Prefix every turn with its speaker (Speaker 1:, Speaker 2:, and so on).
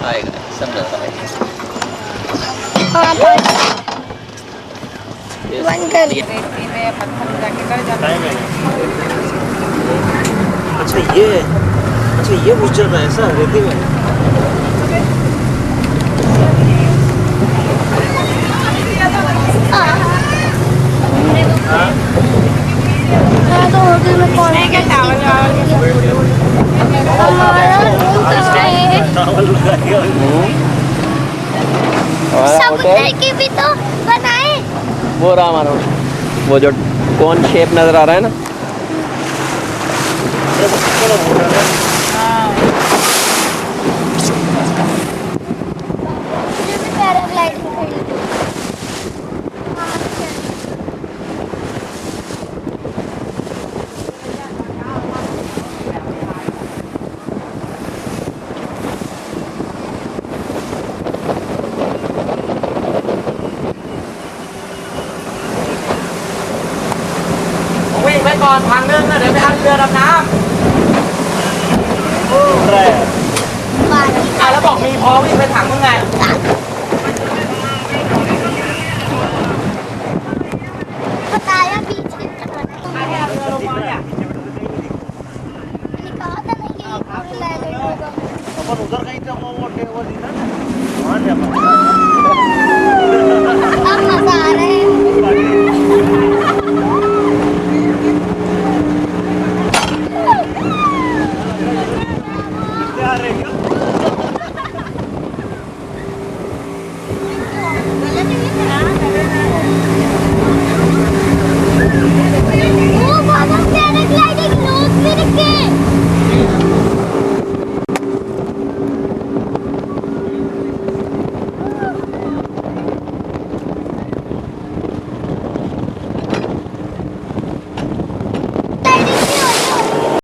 Speaker 1: आएगा समझा आएगा।
Speaker 2: हाँ तो बंद कर दिया।
Speaker 3: रेती में पत्थर में जाके गड़ जाता है।
Speaker 4: अच्छा ये घुस जाता है ऐसा रेती में।
Speaker 2: हाँ तो होटल में कौन है क्या
Speaker 3: टावल वावल
Speaker 2: हमारा रूम कहाँ है?
Speaker 1: हमारा
Speaker 2: समुद्र
Speaker 1: होटल
Speaker 2: की भी तो बनाए।
Speaker 1: वो रहा हमारा होटल। वो जो कौन शेप नजर आ रहा है ना,
Speaker 2: मुझे भी पैराग्लाइडिंग करनी है।
Speaker 3: วิ่งไปก่อนทางนึงนะเดี๋ยวไปทางเรือดำน้ำ
Speaker 2: पानी
Speaker 3: แล้วบอกมีพอวิ่งไปถังมึงไง
Speaker 2: बताया बीच की तरफ।
Speaker 3: เรือลงมาเนี่ย
Speaker 2: मैंने कहा था ना कि पैराग्लाइडिंग होगा।
Speaker 4: अपन उधर कहीं तो वो टेबल ही ना वहाँ जा